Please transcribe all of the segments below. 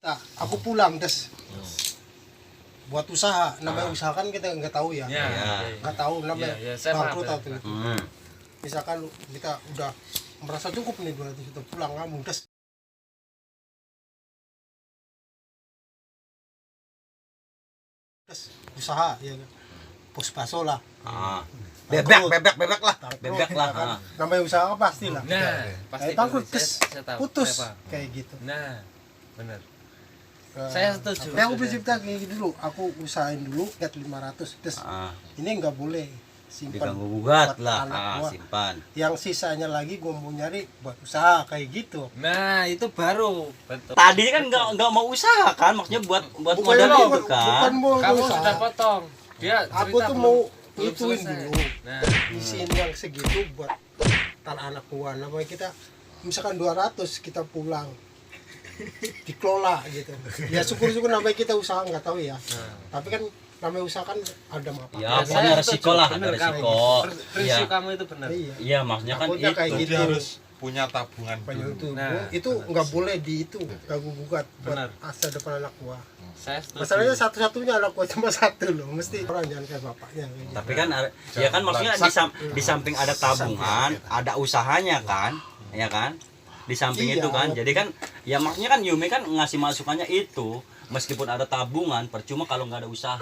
Nah, aku pulang terus buat usaha, namanya usaha kan kita nggak tahu ya, nggak tahu namanya bangkrut atau itu. Misalkan kita udah merasa cukup nih 200 juta, pulang kamu terus usaha ya, pos baso lah, bebek lah, bebek lah kan. Namanya usaha pasti lah. Nah, pasti bangkrut gitu. terus Saya tahu. putus Saya paham. kayak gitu. Nah, benar. Saya setuju. Tapi aku prinsipnya kayak gitu dulu, aku usahain dulu get 500 terus ini nggak boleh simpan, diganggu gugat buat lah, anak gua. simpan. Yang sisanya lagi gua mau nyari buat usaha kayak gitu. Nah, itu baru betul. Tadi kan nggak mau usaha kan, maksudnya buat Bukan modal mau, itu kan. bukan mau Kamu usaha. sudah potong. Dia Aku cerita tuh belum- mau belum ituin selesai. dulu, Nah, isiin yang segitu buat tanah anak gua. Namanya kita misalkan 200 kita pulang dikelola gitu. Ya syukur-syukur namanya kita usaha nggak tahu ya. Tapi kan namanya usaha kan ada manfaat. Ya, saya pokoknya resiko setuju. lah, Bener ada kamu. resiko. Risiko Iya. kamu itu benar. Iya. Iya, maksudnya kan Takutnya kayak itu. gitu. Jadi harus punya tabungan Banyak dulu. itu. Nah, Itu nggak boleh di itu ganggu gugat buat Benar. masa depan anak gua. Saya setuju. Masalahnya satu-satunya anak gua cuma satu loh. Mesti orang jangan kayak bapaknya. Kayak gitu. Tapi kan ya kan maksudnya di samping ada tabungan, ada usahanya kan, ya kan? Di samping Iya. itu kan. Jadi kan ya maksudnya kan Yumi kan ngasih masukannya itu, meskipun ada tabungan percuma kalau nggak ada usaha.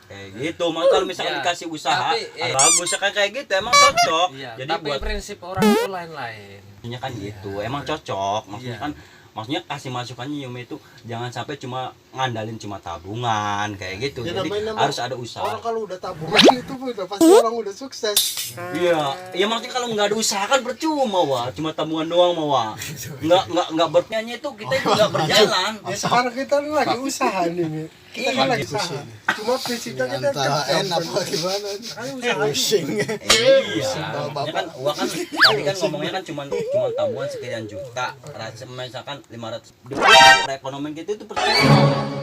Kayak gitu. Maka kalau misalkan Ya, dikasih usaha, tapi, bagus kayak gitu emang cocok. Iya, Jadi tapi buat prinsip orang itu lain-lain. maksudnya kan gitu. Emang cocok. Maksudnya Iya. kan maksudnya kasih masukannya Yumi itu jangan sampai cuma ngandalin cuma tabungan kayak gitu. Ya, Jadi namanya harus ada usaha. orang kalau udah tabungan itu udah pasti orang udah sukses. Iya, ya maksudnya kalau nggak ada usaha kan percuma wah, cuma tabungan doang wah. Nggak berpenyanyi itu kita itu nggak berjalan. Ya sekarang kita lagi usaha nih, Mi. Kita kan lagi usaha. Cuma prinsipnya kita kerja. enak apa gimana? Kan usaha. Pusing. Iya, maksudnya kan gua kan tadi kan ngomongnya kan cuma tabungan sekian juta, misalkan 500. Perekonomian kita itu percuma,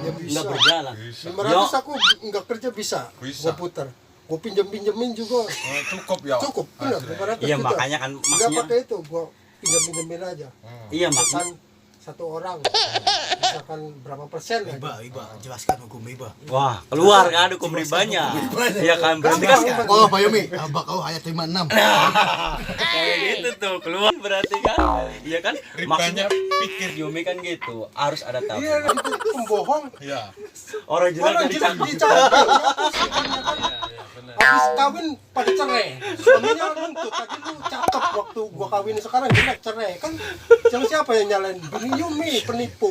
Ya bisa. nggak berjalan. 500 aku nggak kerja bisa. Bisa. Gua putar. Gua pinjemin juga. Cukup ya. Cukup, benar. 500 Iya juta. makanya kan Nggak maksudnya pakai itu, gua pinjemin aja. iya maksudnya Misalkan satu orang, misalkan berapa persen ya? Iba, jelaskan hukum iba. wah keluar kan hukum ribanya. Iya kan berarti kan Oh, Pak Yomi, abak kau ayat 56. kayak gitu tuh keluar berarti kan. Iya kan maksudnya Ribanya pikir Yumi kan gitu harus ada Iya, tabungan. itu pembohong. Iya. Orang jelas Orang dari jelas cangkang. dicabut. Iya, benar. Habis kawin pada cerai. Suaminya nuntut, tadi lu cakep waktu gua kawin, sekarang jelek cerai. Kan yang siapa yang nyalain? Bini Yumi penipu.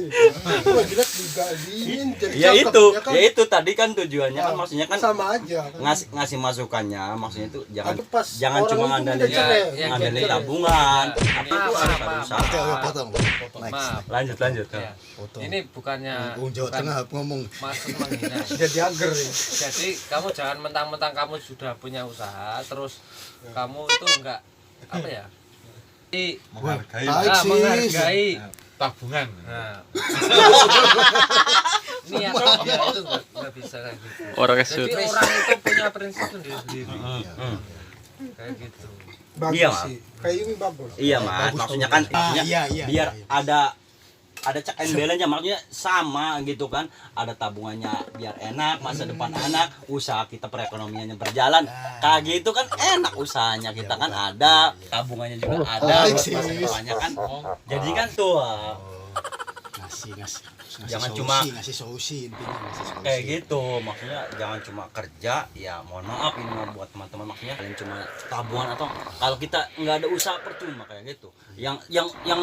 Gua jelek digaliin jadi Ya cakep, itu, kan? ya itu tadi kan tujuannya kan maksudnya kan sama aja kan? ngasih masukannya maksudnya itu jangan Tapi pas jangan orang cuma itu ngandalin udah cerai, ngandalin cerai. tabungan, tapi itu Maaf, harus ada maaf, usaha. Oke, potong. Next. Maaf. Lanjut. Ya. Potong. Ini bukannya Jawa bukan Tengah ngomong. maksud menghina. Jadi ager ya. Jadi kamu jangan mentang-mentang kamu sudah punya usaha terus kamu itu enggak apa ya? Menghargai Baik sih. Menghargai. tabungan. Nah. Niat dia itu enggak bisa kayak gitu. Jadi orang itu punya prinsip sendiri-sendiri. Kayak gitu. Bagus Iya, Mas. sih. Kayak Yumi bagus. Iya mas, maksudnya kan maksudnya iya. biar ada check and balance-nya, maksudnya sama gitu kan, ada tabungannya biar enak masa depan anak, usaha kita perekonomiannya berjalan kayak gitu kan enak, usahanya kita kan ada, tabungannya juga ada baik buat sih. masa depannya kan, jadi kan tuh Ngasih Jangan solusi, cuma- ngasih solusi intinya ngasih solusi. kayak gitu, maksudnya jangan cuma kerja, ya mohon maaf ini mah buat teman-teman, maksudnya kalian cuma tabungan atau kalau kita nggak ada usaha percuma kayak gitu, yang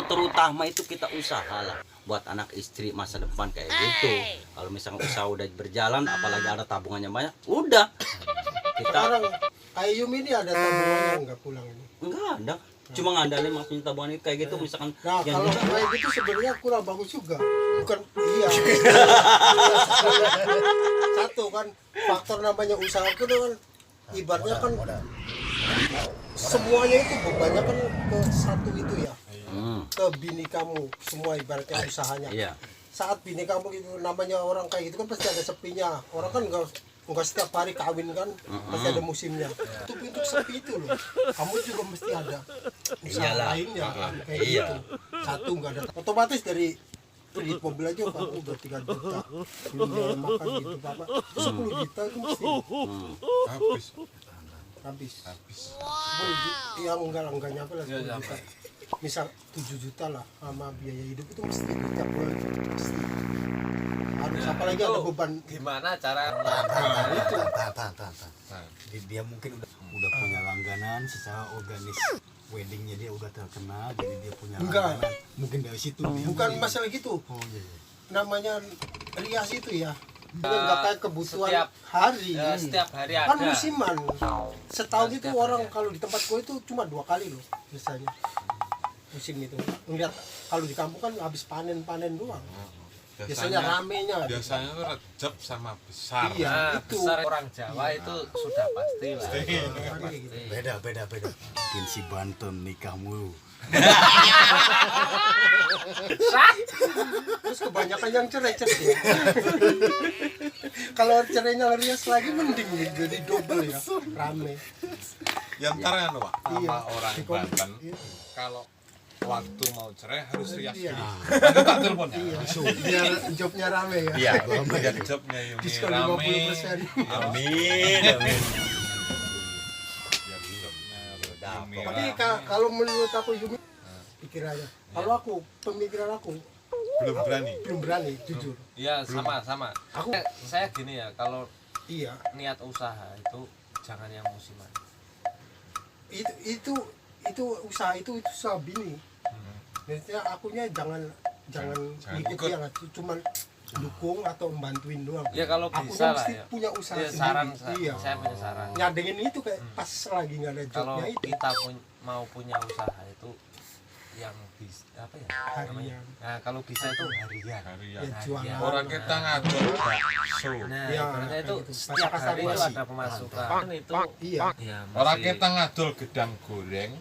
terutama itu kita usaha lah buat anak istri masa depan kayak gitu. Kalau misalnya usaha udah berjalan apalagi ada tabungannya banyak, udah kita Sekarang kayak Yumi ini ada tabungannya nggak pulang ini. nggak ada, cuma ngandalin maksudnya tabungan itu kayak gitu, misalkan Nah, yang kalau kayak gitu sebenarnya kurang bagus juga. Bukan iya. Satu kan faktor namanya usaha itu kan ibaratnya kan semuanya itu bebannya kan ke satu itu ya. Ke bini kamu semua ibaratnya usahanya. iya Saat bini kamu itu namanya orang kayak gitu kan pasti ada sepinya. Orang kan enggak setiap hari kawin kan, pasti ada musimnya. Itu untuk sepi itu loh. Kamu juga mesti ada usaha Iyalah. lainnya kan, kayak Iya. gitu. Satu enggak ada. Otomatis dari kredit mobil aja Pak udah 3 juta. Belum biaya makan gitu Bapak. 10 juta itu mesti Habis. habis. 10 juta, ya enggak nyampe lah 10 juta. Misal 7 juta lah sama biaya hidup itu mesti tiap bulan mesti. Harus apalagi ada beban. Gimana cara Tahan. Dia mungkin udah punya langganan secara organis. Weddingnya dia udah terkenal, jadi dia punya Enggak. langganan. Mungkin dari situ dia Bukan beli. masalah gitu. Oh iya. Namanya rias itu ya. Enggak kayak kebutuhan setiap- hari. setiap hari Kan ada. musiman. Setahun itu Setiap orang hari. kalau di tempat gue itu cuma 2 kali loh biasanya. Musim itu. Ngeliat kalau di kampung kan habis panen doang. Biasanya ramenya. Biasanya tuh Rejab sama besar. Iya. Nah, itu. besar orang Jawa itu sudah pasti lah. Pasti. Beda. Mungkin si Banten nikah mulu. Terus kebanyakan yang cerai. Kalau cerainya rias lagi mending jadi double ya, rame. Yang ntar kan Pak, sama Iya. orang Di Banten iya. kalau waktu mau cerai harus rias Iya. dulu. Nanti tak telepon ya. Biar jobnya rame ya. Iya. Biar jobnya Yumi Diskon rame. 50%. Amin. Biar jobnya Yumi Tapi rame. kalau menurut aku Yumi pikirannya. Kalau aku pemikiran aku Belum berani. belum berani jujur. Iya, sama. Aku Saya gini ya, kalau iya. niat usaha itu jangan yang musiman. Itu usaha itu usaha bini. Maksudnya akunya jangan Jangan ngikut ikut. yang cuman dukung atau membantuin doang. Ya kalau Akunya bisa lah mesti ya. punya usaha Iya, sendiri. Iya. saya punya saran. Ngadengin itu kayak pas lagi nggak ada Kalau jobnya itu kita mau punya usaha itu yang bisa apa ya namanya? harian. Nah, kalau bisa itu harian. Harian. Ya jualan. Orang kita ngadol bakso. Nah, Ya, ibaratnya itu kayak gitu. setiap Pasar hari itu masih. ada pemasukan. Itu Iya. ya, Orang masih- kita ngadol gedang goreng,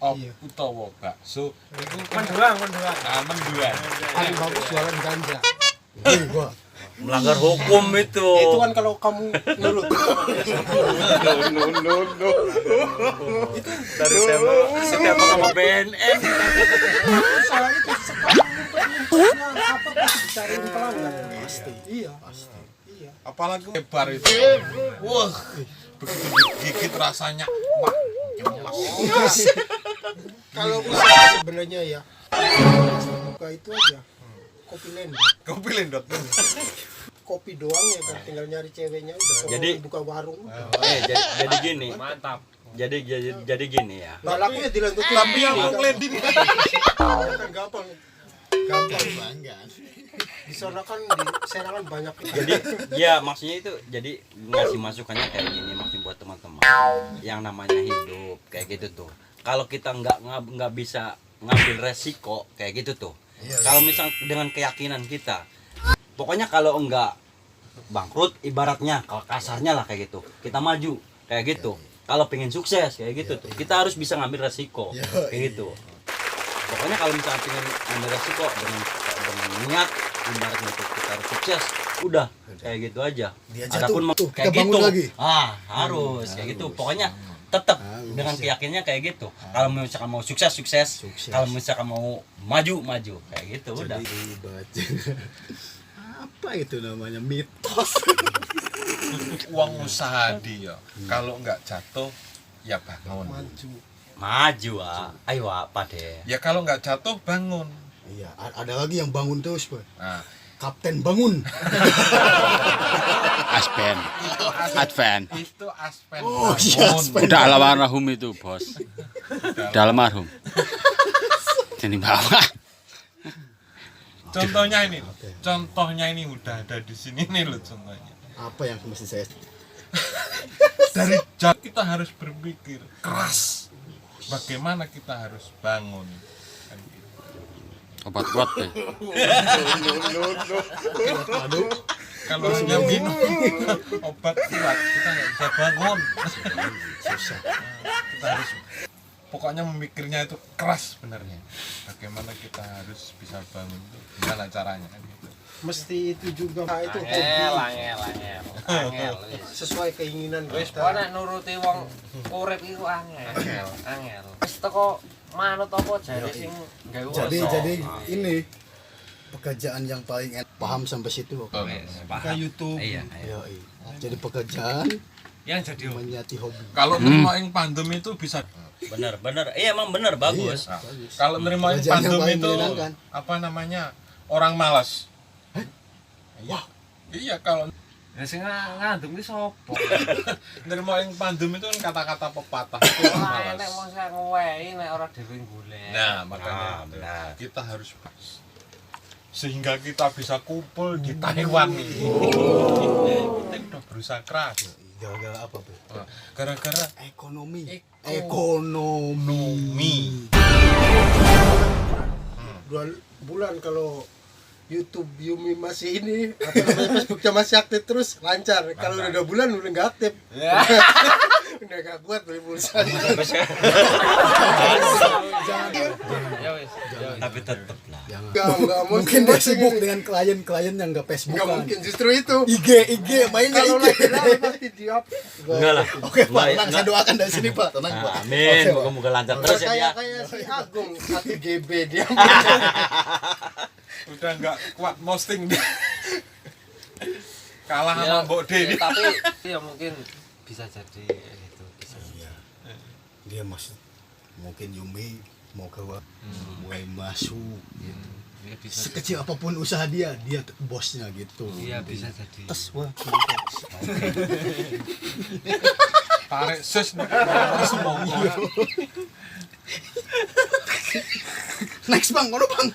Iya. utawa bakso, itu menduang. menduan. Paling bagus jualan ganja. Melanggar hukum itu. Itu kan kalau kamu nurut. Dari setiap sama BNN. Usaha itu sekarang apa pasti dicariin pelanggan. Pasti. Iya. Iya. Apalagi lebar itu. Wah, begitu digigit rasanya. Wah, Kalau usaha sebenarnya ya buka itu aja. Kopi lendot. kopi lendot. Kopi doang ya kan tinggal nyari ceweknya udah. Kalau Jadi- buka warung. Jadi gini. Mantap. Jadi gini ya. Nggak laku ya dilanjutin. Tapi yang mau ngelendin kan gampang. Gampang. Bangga. Di sana kan di Serang kan banyak. Jadi ya maksudnya itu jadi ngasih masukannya kayak gini maksudnya buat teman-teman yang namanya hidup kayak gitu tuh. Kalau kita nggak bisa ngambil resiko kayak gitu tuh. Kalau misal dengan keyakinan kita, pokoknya kalau enggak bangkrut ibaratnya kalau kasarnya lah kayak gitu. Kita maju kayak gitu. Kalau pengen sukses kayak gitu tuh, kita harus bisa ngambil resiko kayak gitu. Pokoknya kalau misalnya pengen ngambil resiko dengan niat ibaratnya itu kita harus sukses, udah kayak gitu aja. Dia jatuh, Adapun tuh, kayak kita bangun gitu, lagi. harus kayak gitu. Pokoknya tetap dengan keyakinannya kayak gitu. Kalau misalkan mau sukses, kalau misalkan mau maju kayak gitu udah. Jadi baca. Apa itu namanya mitos? uang usaha dia. Kalau nggak jatuh, ya bangun. Maju ayo apa deh. Ya kalau nggak jatuh, bangun. Iya, ada lagi yang bangun terus, Pak. Nah, Kapten bangun. Aspen, Advent. itu aspen Oh, bangun. iya, aspen. Udah almarhum itu bos. Udah almarhum. Jadi bawah. Contohnya ini loh. Contohnya ini udah ada di sini nih loh contohnya. Apa yang mesti saya Dari jauh kita harus berpikir keras. Bagaimana kita harus bangun. Kan gitu. Obat kuat deh. Kalau hanya minum obat kuat, kita nggak bisa bangun. susah. Kita harus pokoknya memikirnya itu keras sebenarnya. Bagaimana kita harus bisa bangun itu, gimana caranya kan gitu. Mesti itu juga nah, itu hobi Angel. sesuai keinginan Wis kita. nek nuruti wong urip iku angel. Wis teko manut apa jare sing gawe Jadi usaha. ini pekerjaan yang paling paham sampai situ. Buka YouTube. Iya. Yoi. Jadi pekerjaan Yang jadi menyati hobi. Kalau nerima yang pandemi itu bisa. Bener. Iya emang bener bagus. Nah, kalau nerima yang Pekerjaan yang pandemi paling itu menyenangkan. apa namanya? Orang malas. Wah, iya kalau ya sing ngandung ki sapa? nerima yang pandemi itu kan kata-kata pepatah itu orang Ora malas. enek mong sak ngewehi nek ora dhewe golek. Nah, makanya benar. kita harus sehingga kita bisa kumpul di Taiwan nih. Kita udah berusaha keras. Gara-gara apa, Bu? Gara-gara Ekonomi. ekonomi. 2 bulan kalau YouTube Yumi masih ini apa namanya Facebooknya masih aktif terus lancar. Kalau udah 2 bulan udah nggak aktif. Udah nggak kuat beli pulsa. Ya wis. Tapi tetep lah. Nggak Mungkin dia sibuk dengan klien-klien yang nggak Nggak Facebookan. mungkin justru itu. IG mainnya Kalau IG. lagi rame pasti di up. Enggak lah. Oke Pak, tenang, saya doakan dari sini Pak, tenang Pak. Amin. Oke, Pak. Moga-moga lancar terus ya dia. Kayak si Agung 1 GB dia. Udah nggak kuat posting dia. Kalah Ya, sama Mbok D. tapi ya mungkin bisa jadi itu bisa. Iya. Dia masih mungkin Yumi mau keluar, mulai masuk. Ya bisa. Sekecil apapun usaha dia bosnya gitu. Iya bisa jadi. Tes wah. Tarik sus semua. Next Bang, ngono Bang.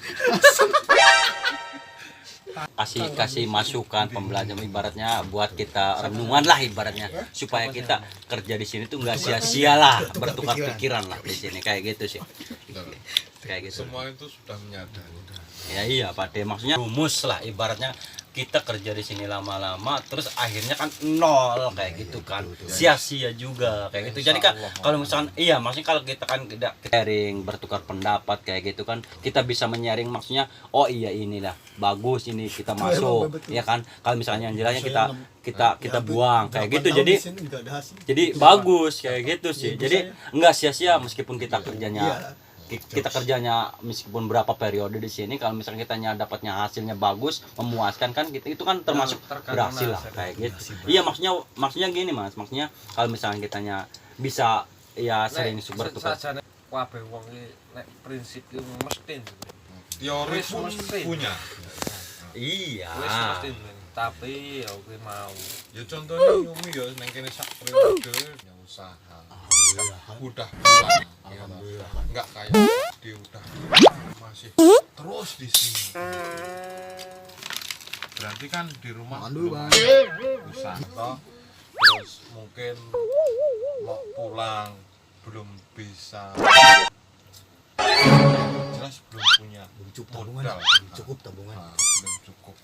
Kasih masukan pembelajaran ibaratnya buat kita renungan lah ibaratnya supaya kita kerja di sini tuh nggak sia-sia lah bertukar pikiran lah di sini kayak gitu sih kayak gitu. Semua itu sudah menyadari. Ya iya Pak De, maksudnya rumus lah ibaratnya kita kerja di sini lama-lama terus akhirnya kan nol kayak gitu kan, sia-sia juga kayak gitu. Jadi kan kalau misalkan iya maksudnya kalau kita kan tidak sharing bertukar pendapat kayak gitu kan kita bisa menyaring maksudnya oh iya inilah bagus ini kita masuk ya kan. Kalau misalnya yang jelasnya kita buang kayak gitu jadi bagus kayak gitu sih. Jadi enggak sia-sia meskipun kita kerjanya meskipun berapa periode di sini kalau misalnya kita dapatnya hasilnya bagus memuaskan kan kita itu kan termasuk berhasil lah kayak gitu. Iya maksudnya gini Mas, maksudnya kalau misalnya kitanya bisa ya sering bertukar Sajane kabeh wong iki nek prinsip iki mesti. Teori Wis pun mesti. punya. iya Wis mesti. Tapi ya oke mau. Ya contohnya Yumi ya nang kene sak periode ya usaha. Udah pulang. Enggak kayak dia udah masih terus di sini. Berarti kan di rumah belum usaha toh. Terus mungkin mau pulang belum bisa. Jelas belum punya modal. Cukup tabungan. Nah, belum cukup.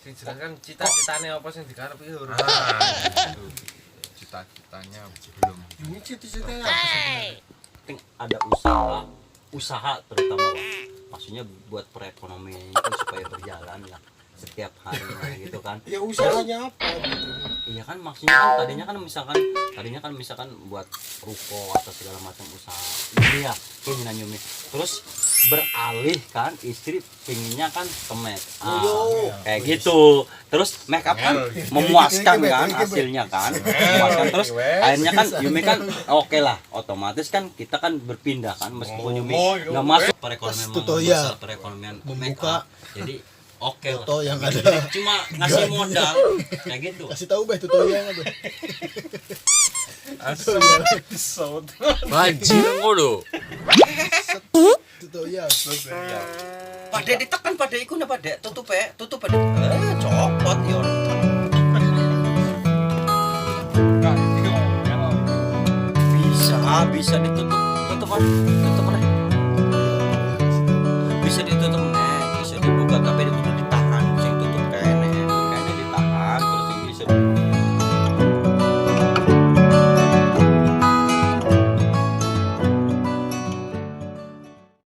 Sing jelas kan cita-citane apa sing dikarepi ora. Itu cita-citanya belum. Ini cita-citanya apa sebenarnya? penting ada usaha terutama Pak. Maksudnya buat perekonomian itu supaya berjalan lah setiap harinya gitu kan. Ya usahanya apa gitu. Iya kan maksudnya kan tadinya kan misalkan buat ruko atau segala macam usaha ini ya keinginan Yumi terus beralih kan istri pinginnya kan ke make up kayak gitu terus make up kan memuaskan kan hasilnya kan memuaskan terus akhirnya kan Yumi kan oke lah otomatis kan kita kan berpindah kan meskipun Yumi nggak masuk perekonomian make up jadi oke lah. Tuto yang ada. Jadi cuma ngasih modal kayak gitu. Kasih tahu Beh tuto yang ada. Banjir ngono. Tuto ya. Pak Dek ditekan Pak Dek iku Pak Dek tutup Pak Dek. Copot yo. Bisa ditutup. Tutup.